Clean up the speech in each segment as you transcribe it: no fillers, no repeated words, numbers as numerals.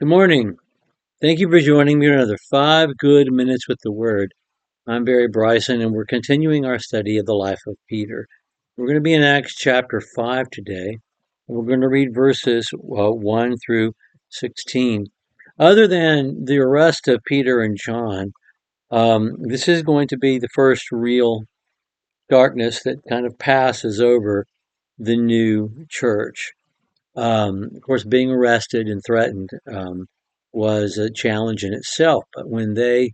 Good morning. Thank you for joining me on another 5 good minutes with the Word. I'm Barry Bryson, and we're continuing our study of the life of Peter. We're going to be in Acts chapter 5 today, and we're going to read verses 1 through 16. Other than the arrest of Peter and John, this is going to be the first real darkness that kind of passes over the new church. Of course, being arrested and threatened was a challenge in itself. But when they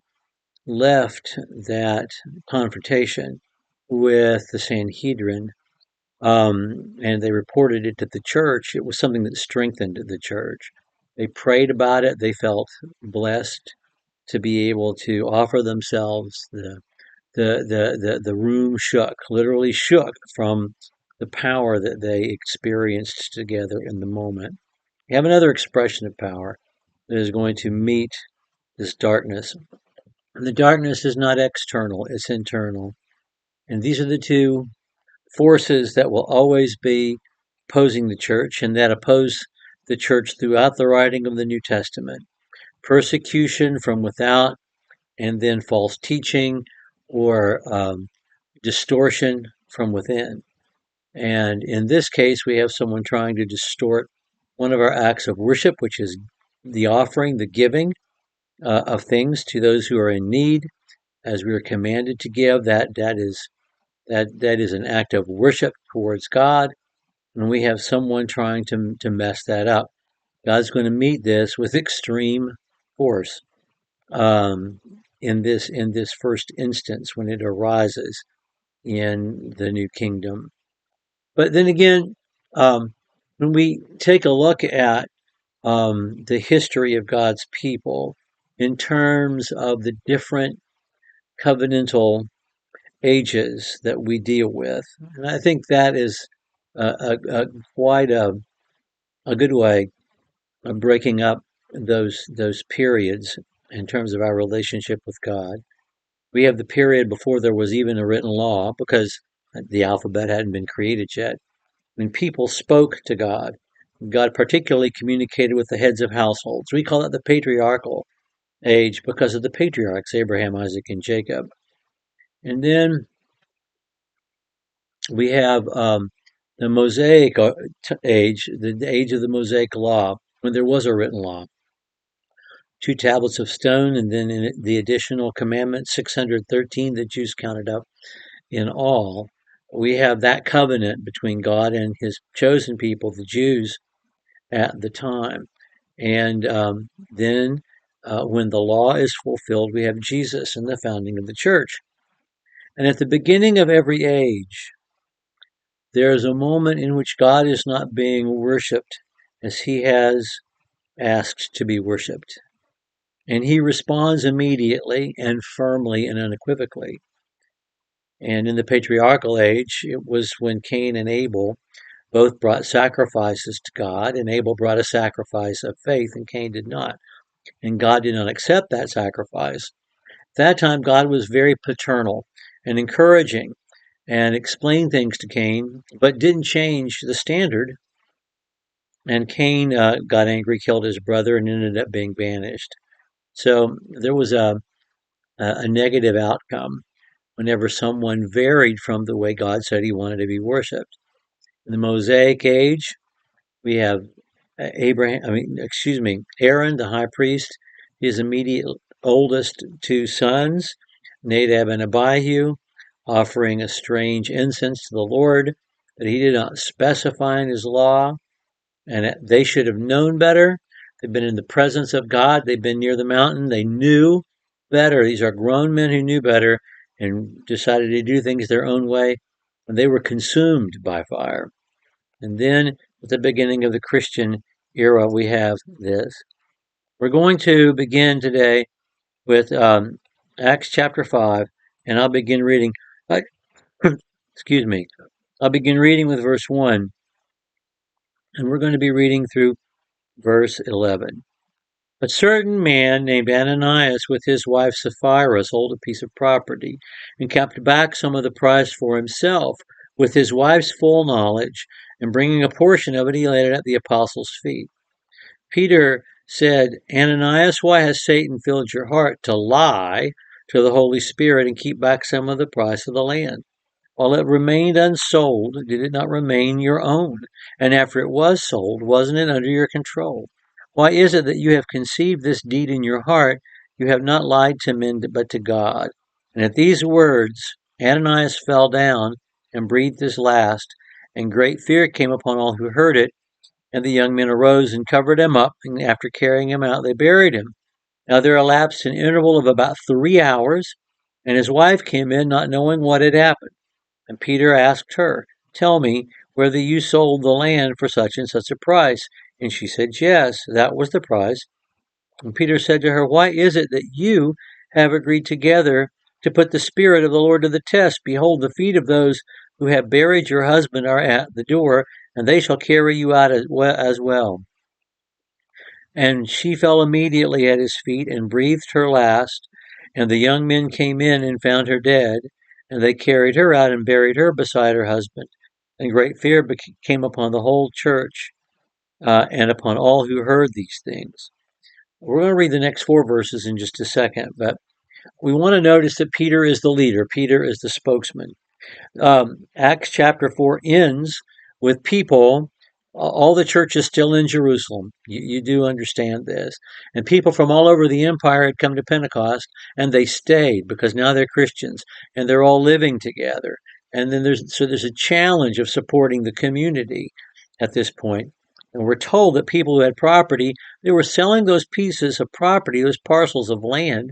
left that confrontation with the Sanhedrin and they reported it to the church, it was something that strengthened the church. They prayed about it. They felt blessed to be able to offer themselves. The room shook, literally shook from the power that they experienced together in the moment. You have another expression of power that is going to meet this darkness. And the darkness is not external, it's internal. And these are the two forces that will always be opposing the church and that oppose the church throughout the writing of the New Testament. Persecution from without, and then false teaching or distortion from within. And in this case, we have someone trying to distort one of our acts of worship, which is the offering, the giving of things to those who are in need, as we are commanded to give. That is an act of worship towards God, and we have someone trying to mess that up. God's going to meet this with extreme force um, in this first instance when it arises in the new kingdom. But then again, when we take a look at the history of God's people in terms of the different covenantal ages that we deal with, and I think that is quite a good way of breaking up those periods in terms of our relationship with God. We have the period before there was even a written law, because the alphabet hadn't been created yet, when people spoke to God. God particularly communicated with the heads of households. We call it the patriarchal age because of the patriarchs, Abraham, Isaac, and Jacob. And then we have the Mosaic age, the age of the Mosaic law, when there was a written law. 2 tablets of stone, and then in the additional commandments, 613 that Jews counted up in all. We have that covenant between God and his chosen people, the Jews, at the time. And then when the law is fulfilled, we have Jesus and the founding of the church. And at the beginning of every age, there is a moment in which God is not being worshipped as he has asked to be worshipped. And he responds immediately and firmly and unequivocally. And in the patriarchal age, it was when Cain and Abel both brought sacrifices to God, and Abel brought a sacrifice of faith, and Cain did not. And God did not accept that sacrifice. At that time, God was very paternal and encouraging and explained things to Cain, but didn't change the standard. And Cain got angry, killed his brother, and ended up being banished. So there was a negative outcome whenever someone varied from the way God said he wanted to be worshipped. In the Mosaic age, we have Aaron, the high priest, his immediate oldest two sons, Nadab and Abihu, offering a strange incense to the Lord that he did not specify in his law, and they should have known better. They've been in the presence of God. They've been near the mountain. They knew better. These are grown men who knew better and decided to do things their own way, and they were consumed by fire. And then at the beginning of the Christian era, we have this. We're going to begin today with Acts chapter 5, and I'll begin reading. Excuse me. I'll begin reading with verse 1, and we're going to be reading through verse 11. A certain man named Annanias with his wife Saphira sold a piece of property and kept back some of the price for himself with his wife's full knowledge, and bringing a portion of it, he laid it at the apostles' feet. Peter said, Ananias, why has Satan filled your heart to lie to the Holy Spirit and keep back some of the price of the land? While it remained unsold, did it not remain your own? And after it was sold, wasn't it under your control? Why is it that you have conceived this deed in your heart? You have not lied to men, but to God. And at these words, Ananias fell down and breathed his last, and great fear came upon all who heard it. And the young men arose and covered him up, and after carrying him out, they buried him. Now there elapsed an interval of about 3 hours, and his wife came in, not knowing what had happened. And Peter asked her, Tell me whether you sold the land for such and such a price. And she said, Yes, that was the price. And Peter said to her, Why is it that you have agreed together to put the Spirit of the Lord to the test? Behold, the feet of those who have buried your husband are at the door, and they shall carry you out as well. And she fell immediately at his feet and breathed her last. And the young men came in and found her dead. And they carried her out and buried her beside her husband. And great fear came upon the whole church and upon all who heard these things. We're going to read the next 4 verses in just a second, but we want to notice that Peter is the leader. Peter is the spokesman. Acts chapter 4 ends with people, all the churches still in Jerusalem. You do understand this. And people from all over the empire had come to Pentecost, and they stayed because now they're Christians, and they're all living together. And then there's a challenge of supporting the community at this point. And we're told that people who had property, they were selling those pieces of property, those parcels of land,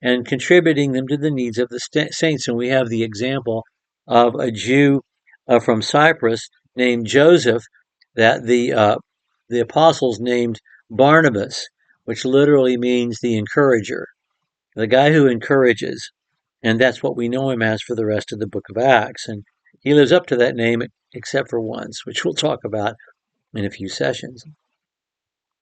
and contributing them to the needs of the saints. And we have the example of a Jew from Cyprus named Joseph that the apostles named Barnabas, which literally means the encourager, the guy who encourages. And that's what we know him as for the rest of the book of Acts. And he lives up to that name except for once, which we'll talk about in a few sessions.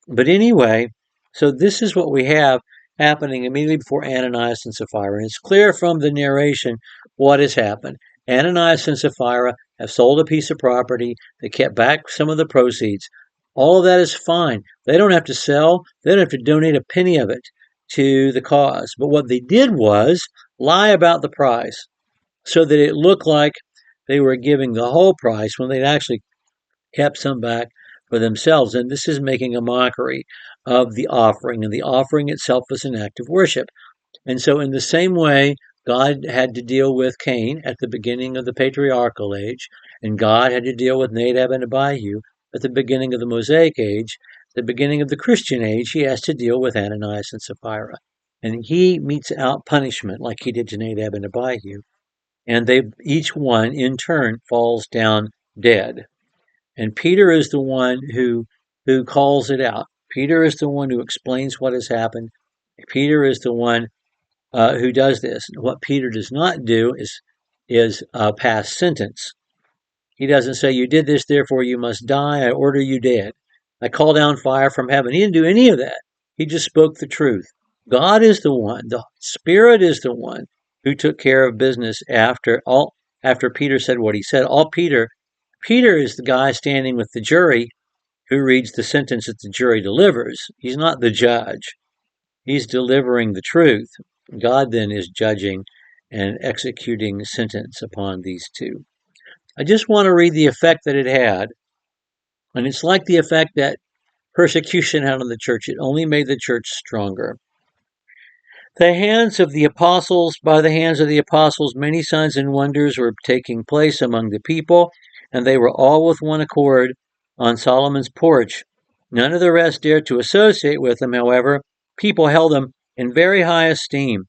But anyway, so this is what we have happening immediately before Annanias and Saphira. And it's clear from the narration what has happened. Annanias and Saphira have sold a piece of property. They kept back some of the proceeds. All of that is fine. They don't have to sell. They don't have to donate a penny of it to the cause. But what they did was lie about the price so that it looked like they were giving the whole price when they'd actually kept some back for themselves. And this is making a mockery of the offering. And the offering itself was an act of worship. And so in the same way, God had to deal with Cain at the beginning of the patriarchal age, and God had to deal with Nadab and Abihu at the beginning of the Mosaic age. At the beginning of the Christian age, he has to deal with Annanias and Saphira. And he metes out punishment like he did to Nadab and Abihu. And each one, in turn, falls down dead. And Peter is the one who calls it out. Peter is the one who explains what has happened. Peter is the one who does this. What Peter does not do is pass sentence. He doesn't say, you did this, therefore you must die. I order you dead. I call down fire from heaven. He didn't do any of that. He just spoke the truth. God is the one, the Spirit is the one who took care of business after Peter said what he said. Peter is the guy standing with the jury who reads the sentence that the jury delivers. He's not the judge. He's delivering the truth. God then is judging and executing sentence upon these two. I just want to read the effect that it had. And it's like the effect that persecution had on the church. It only made the church stronger. By the hands of the apostles, many signs and wonders were taking place among the people, and they were all with one accord on Solomon's porch. None of the rest dared to associate with them, however. People held them in very high esteem,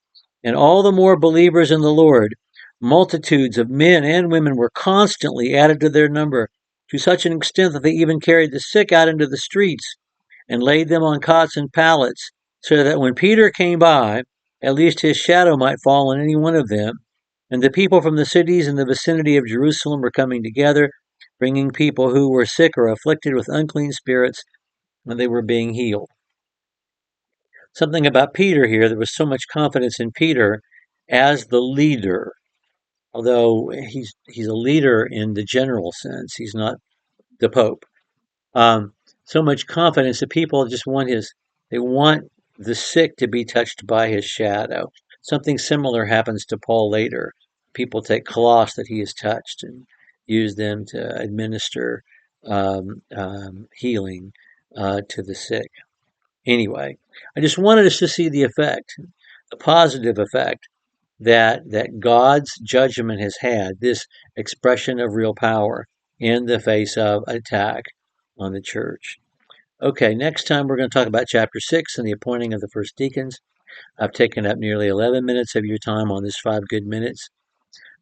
and all the more believers in the Lord. Multitudes of men and women were constantly added to their number, to such an extent that they even carried the sick out into the streets and laid them on cots and pallets, so that when Peter came by, at least his shadow might fall on any one of them. And the people from the cities in the vicinity of Jerusalem were coming together, bringing people who were sick or afflicted with unclean spirits, and they were being healed. Something about Peter here, there was so much confidence in Peter as the leader, although he's a leader in the general sense. He's not the Pope. So much confidence that people just want They want the sick to be touched by his shadow. Something similar happens to Paul later. People take cloths that he has touched and use them to administer healing to the sick. Anyway, I just wanted us to see the effect, the positive effect that God's judgment has had, this expression of real power in the face of attack on the church. Okay, next time we're going to talk about chapter 6 and the appointing of the first deacons. I've taken up nearly 11 minutes of your time on this 5 good minutes.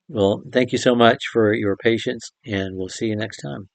Well, thank you so much for your patience, and we'll see you next time.